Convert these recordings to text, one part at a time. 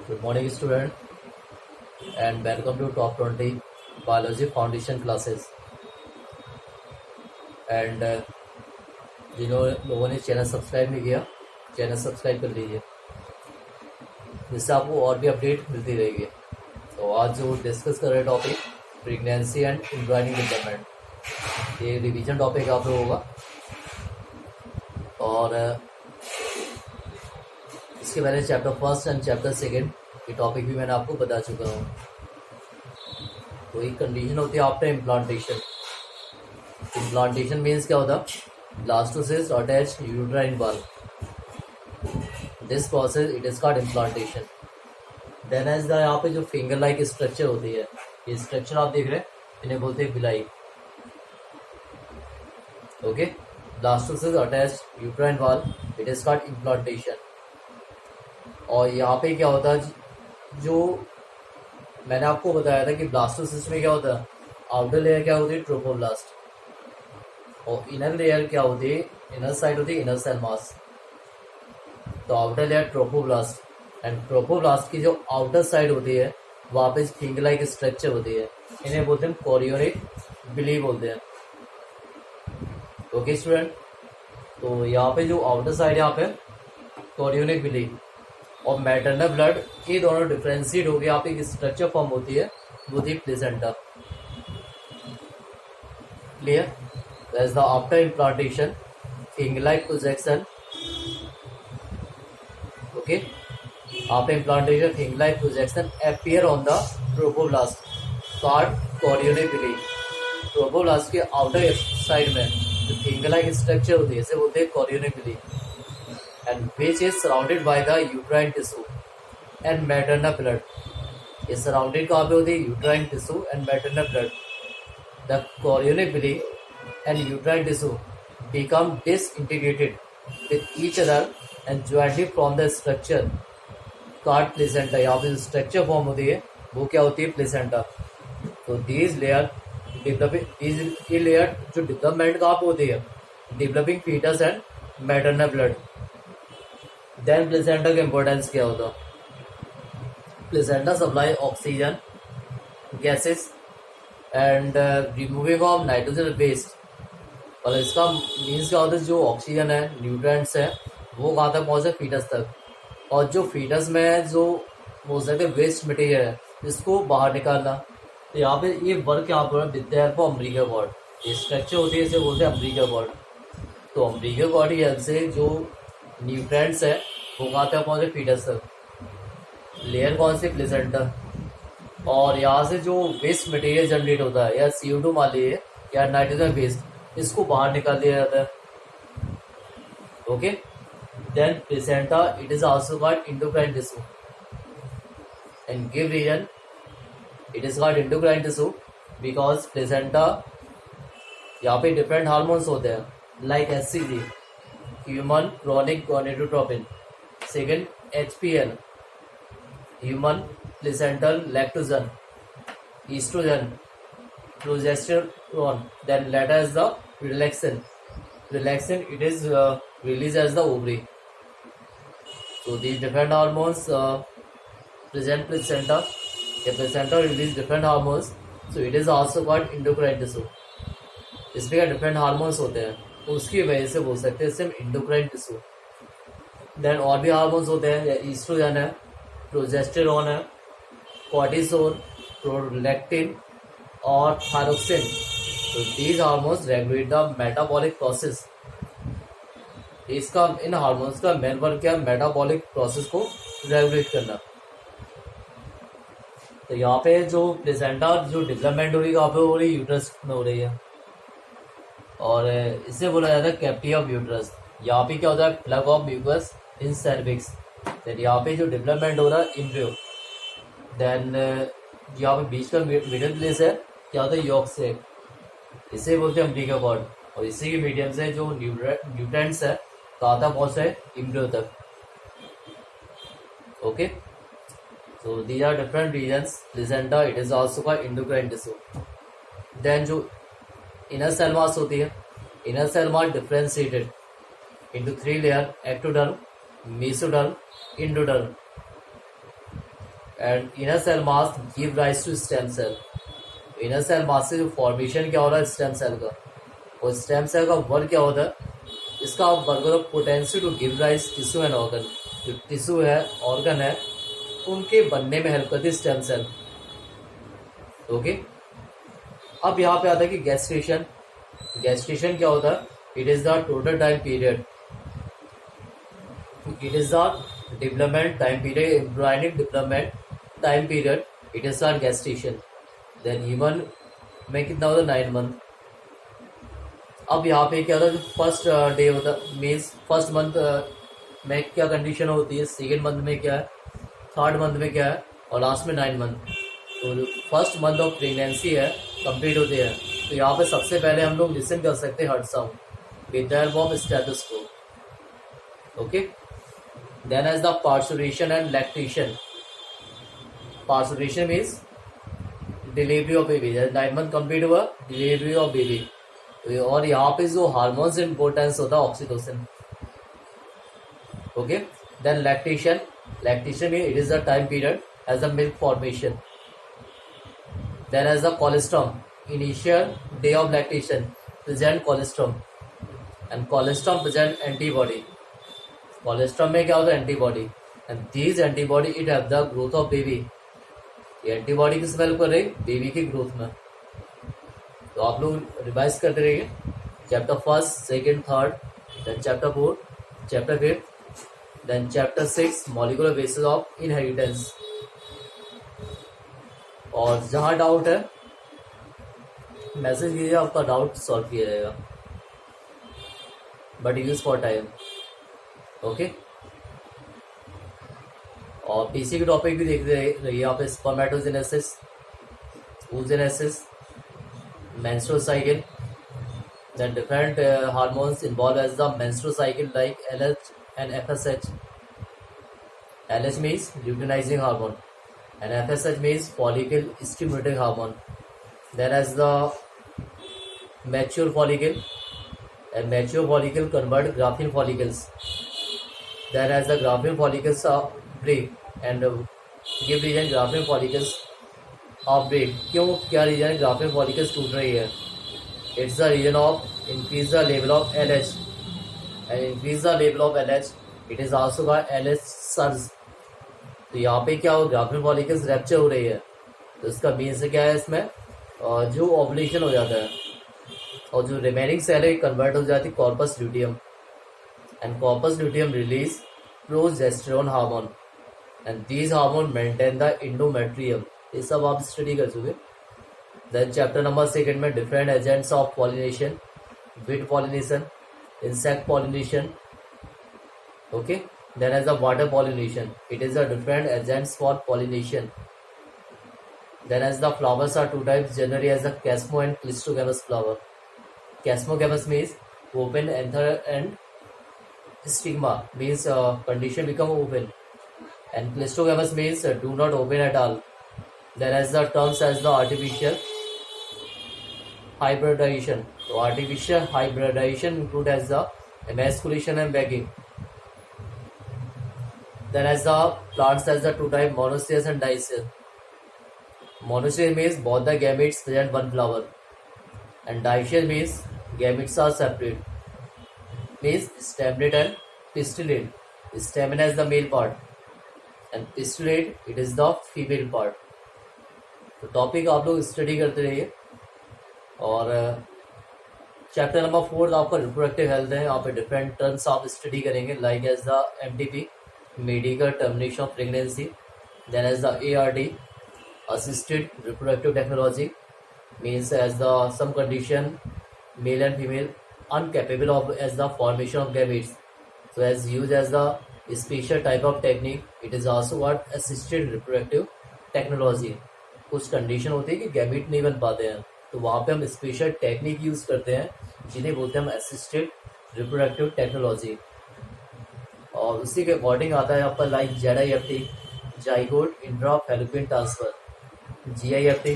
Good morning, student, and welcome to Top 20 Biology Foundation classes. And जिन लोगों ने channel subscribe नहीं किया, channel subscribe कर लीजिए, जिससे आपको और भी अपडेट मिलती रहेगी. तो आज जो डिस्कस कर रहे टॉपिक प्रेगनेंसी एंड एम्ब्रॉयनिंग डेवलपमेंट, ये रिवीजन टॉपिक आप लोगों का. और इसके पहले chapter first and chapter second ये टॉपिक भी मैंने आपको बता चुका हूँ. तो एक कंडीशन होती है आफ्टर इम्प्लांटेशन. इम्प्लांटेशन मीन्स क्या होता है? Blastocyst attach uterine wall. This process it is called implantation. Then as the यहाँ पे जो फिंगर लाइक स्ट्रक्चर होती है, ये स्ट्रक्चर आप देख रहे हैं, इन्हें बोलते हैं बिलाई. Okay, blastocyst attach uterine wall, it is called implantation. और यहाँ पे क्या होता है, जो मैंने आपको बताया था कि ब्लास्टोसिस्ट में क्या होता है, आउटर लेयर क्या होती है, ट्रोफोब्लास्ट, और इनर लेयर क्या होती है, इनर साइड होती है इनर सेल मास. तो outer layer trophoblast, and trophoblast की जो आउटर साइड होती है वहाँ पे फिंगर लाइक स्ट्रक्चर होती है, इन्हें बोलते हैं कोरियोनिक बिली बोलते हैं. ओके स्टूडेंट, तो यहाँ पे जो आउटर साइड यहाँ पे कोरियोनिक बिली और मैटरनल ब्लड, ये दोनों डिफ्रेंशिएट होकर यहाँ पे एक स्ट्रक्चर फॉर्म होती है, वो थी placenta. Clear? That's the after implantation finger like projection. Okay, after implantation finger like projection appear on the trophoblast called chorionic villi. Trophoblast के आउटर साइड में जो फिंगर लाइक स्ट्रक्चर होती है इसे बोलते हैं chorionic villi, and which is surrounded by the uterine tissue and maternal blood. ये surrounded कहाँ पे होती है? uterine tissue and maternal blood. The chorionic villi and uterine tissue become disintegrated with each other and jointly form the structure called placenta. यहाँ पे जो structure form होती है वो क्या होती है? placenta. तो these layer ये layer जो development कहाँ पे होती है? developing fetus and maternal blood. Then placenta का इंपॉर्टेंस क्या होता? Placenta supply oxygen gases and removing of nitrogen waste. और इसका मीन्स क्या होता है, जो ऑक्सीजन है, न्यूट्रिएंट्स है, वो कहाँ तक पहुँचे? फीटस तक. और जो फीटस में जो हो सकते वेस्ट मटेरियल है इसको बाहर निकालना. तो यहाँ पे ये वर्क यहाँ पर with the help of umbilical cord. ये स्ट्रक्चर होती है, इसे बोलते हैं अम्ब्लिकल कॉर्ड. तो अम्ब्लिकल कॉर्ड की हेल्प से जो न्यूट्रिएंट्स है वो कहाँ तक पहुँचे? फीटस तक. लेयर कौन सी? प्लेसेंटा. और यहाँ से जो वेस्ट मटेरियल जनरेट होता है, या CO2 मान लीजिए, या नाइट्रोजन वेस्ट, इसको बाहर निकाल दिया जाता है. Okay, then placenta it is also called endocrine tissue. And give reason it is called endocrine tissue because placenta यहाँ पे डिफरेंट हार्मोन्स होते हैं, like HCG human chronic gonadotropin, second HPL human placental lactogen, oestrogen, progesterone, then later is the relaxin. Relaxin it is released as the ovary. So these different hormones present placenta. The placenta release different hormones, so it is also called endocrine tissue. इसमें क्या different hormones होते हैं, तो उसकी वजह से बोल सकते हैं सिर्फ इंडोक्राइन टिश्यू. देन और भी हार्मोन्स होते हैं, ईस्ट्रोजन है, प्रोजेस्टेरोन है, कॉर्टिसोल, प्रोलैक्टिन और थायरोक्सिन. तो these hormones regulate the metabolic process. इसका इन हार्मोन्स का मेन वर्क क्या है? मेटाबॉलिक प्रोसेस को रेगुलेट करना. तो यहाँ पे जो प्लेसेंटा जो डेवलपमेंट हो रही है कहाँ पे हो रही है? यूट्रस में हो रही है, और इसे बोला जाता है कैविटी ऑफ यूट्रस. यहाँ पे क्या होता है? Plug of mucus in cervix. Then यहाँ पे जो डेवलपमेंट हो रहा है एम्ब्रियो. देन यहाँ पे बीच का मिडिल प्लेस है, क्या होता है? यॉर्क से, इसे बोलते हैं अम्ब्लिकल कॉर्ड. और इसी के मीडियम से जो न्यूट्रिएंट्स है कहाँ तक पहुँचे? एम्ब्रियो तक. Okay, so these are different regions. Placenta it is also called endocrine tissue. Then जो inner cell mass होती है, inner cell mass differentiated into 3 layer: ectoderm, mesoderm, endoderm. And inner cell mass give rise to stem cell. Inner cell mass से जो formation क्या हो रहा है stem cell का, और स्टेम सेल का वर्क क्या होता है, इसका वर्क होता है potential to give rise tissue and organ. जो टिश्यू है, ऑर्गन है, उनके बनने में हेल्प करती है स्टेम सेल। ओके, अब यहाँ पे आता है कि गैस्ट्रेशन। गैस्ट्रेशन क्या होता है, it is the total time period, it is the development time period, embryonic development time period, it is the gestation. Then human में कितना होता है 9 मंथ। अब यहाँ पे क्या होता है, फर्स्ट डे होता है, मीन्स फर्स्ट मंथ में क्या कंडीशन होती है, सेकेंड मंथ में क्या है, थर्ड मंथ में क्या है, और लास्ट में 9 मंथ। तो जो फर्स्ट मंथ ऑफ प्रेगनेंसी है कंप्लीट होते हैं। तो यहाँ पे सबसे पहले हम लोग लिसन कर सकते हैं heart sound with the help of stethoscope. Okay, then as the parturition and lactation. Parturition means delivery of baby, 9 month complete हुआ, डिलीवरी ऑफ बेबी। और यहाँ पे जो हार्मोन्स इंपॉर्टेंस होता है oxytocin. Okay, then lactation. Lactation mean it is the time period as the milk formation. Then as the colostrum, initial day of lactation present colostrum, and colostrum present antibody. Colostrum में क्या होता है, antibody, and these antibody it have the growth of baby. ये antibody किस help कर रही, baby की growth में। तो आप लोग रिवाइज करते रहिए, chapter first, second, third, then chapter 4, chapter 5, then chapter 6 molecular basis of inheritance. और जहाँ डाउट है मैसेज कीजिए, आपका डाउट सॉल्व किया जाएगा, but use for time. Okay, और पीसी के टॉपिक भी देखते रहिए आप, spermatogenesis, oogenesis, menstrual cycle, then different hormones involved as the menstrual cycle like LH and FSH. LH means luteinizing hormone and FSH means follicle stimulating hormone. Then as the mature follicle, and mature follicle convert Graafian follicles. Then as the Graafian follicles are break and give region Graafian follicles of break. क्यों, क्या reason है Graafian follicles टूट रही है, it's the reason of increase the level of LH, and increase the level of LH it is also called LH surge. तो यहाँ पे क्या हो, ग्राफिन फॉलिकल्स रैप्चर हो रही है, तो इसका मीन से क्या है, इसमें जो ओवुलेशन हो जाता है, और जो रिमेनिंग सेल है कन्वर्ट हो जाती है corpus luteum, and corpus luteum release progesterone hormone, and these hormone maintain the endometrium. ये सब आप स्टडी कर चुके। देन चैप्टर नंबर 2 में different agents of pollination, wind pollination, insect pollination. Okay, then as the water pollination, it is the different agents for pollination. Then as the flowers are 2 types generally as the chasmo and cleistogamous flower. Chasmogamous means open anther and stigma means condition become open, and clistogamous means do not open at all. Then as the terms as the artificial hybridization. So artificial hybridization include as the emasculation and bagging. Then as the plants as the 2 type monoecious and dioecious. Monoecious means both the gametes present one flower, and dioecious means gametes are separate. Means staminate and pistillate. Stamen is the male part, and pistillate it is the female part. तो topic आप लोग study करते रहिए। और chapter number 4 आपका reproductive health है, यहाँ पे डिफरेंट टर्म्स आप स्टडी करेंगे like as the MTP medical termination of pregnancy, then as the ART assisted reproductive technology means as the some condition male and female uncapable of as the formation of gametes, so as used as the special type of technique, it is also what assisted reproductive technology। कुछ condition होती है कि gamete नहीं बन पाते हैं, तो वहाँ पे हम स्पेशल टेक्निक यूज करते हैं जिन्हें बोलते हैं हम असिस्टेड रिप्रोडक्टिव टेक्नोलॉजी। और उसी के अकॉर्डिंग आता है आपका like ZIFT zygote intra fallopian transfer, GIFT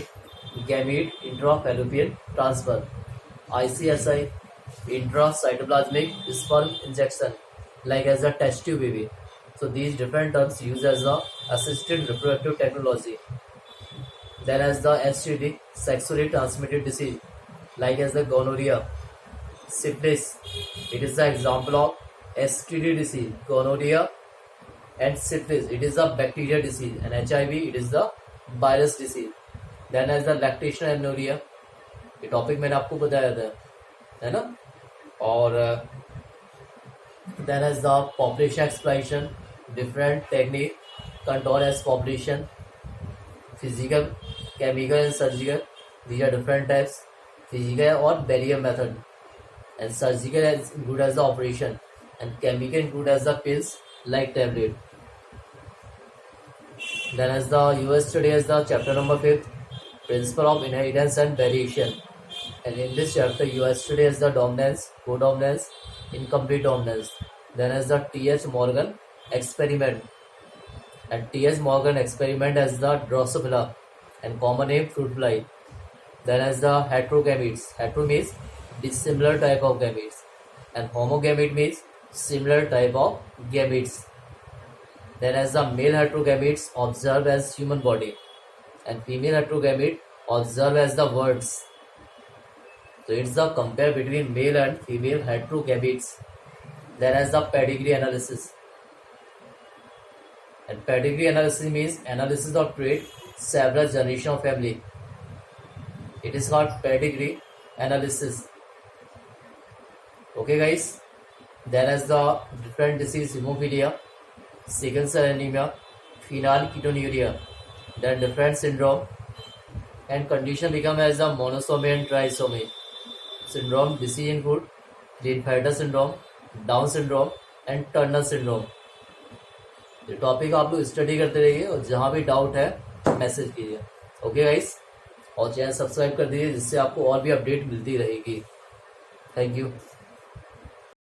gamete intra fallopian transfer, ICSI intra cytoplasmic sperm injection like as the test tube baby. So these different terms used as the assisted reproductive technology. Then as the STD, sexually transmitted disease, like as the gonorrhea, syphilis. It is the example of STD disease, gonorrhea and syphilis. It is the bacterial disease, and HIV. It is the virus disease. Then as the lactational amenorrhea, ये topic मैंने आपको बताया था, है ना. और then as the population exploitation, different technique, control as population, physical, chemical and surgical. These are different types. Physical or barrier method, and surgical as good as the operation, and chemical good as the pills like tablet. Then as the US study as the chapter number 5, principle of inheritance and variation. And in this chapter, US study as the dominance, codominance, incomplete dominance. Then as the T.H. Morgan experiment, and T.H. Morgan experiment as the Drosophila, and common name fruit fly. Then as the heterogametes. Hetero means dissimilar type of gametes, and homogamete means similar type of gametes. Then as the male heterogametes observed as human body, and female heterogamete observed as the words. So it's the compare between male and female heterogametes. Then as the pedigree analysis, and pedigree analysis means analysis of trait several generation of family. It is called pedigree analysis. Okay guys. Then as the different disease, hemophilia, sickle cell anemia, phenylketonuria, then different syndrome, and condition become as the monosomy and trisomy syndrome. Disease include Klinefelter syndrome, Down syndrome and Turner syndrome. ये topic आप लोग study करते रहिए, और जहां भी doubt है message कीजिए. ओके गाइस, और चैनल सब्सक्राइब कर दीजिए जिससे आपको और भी अपडेट मिलती रहेगी. Thank you.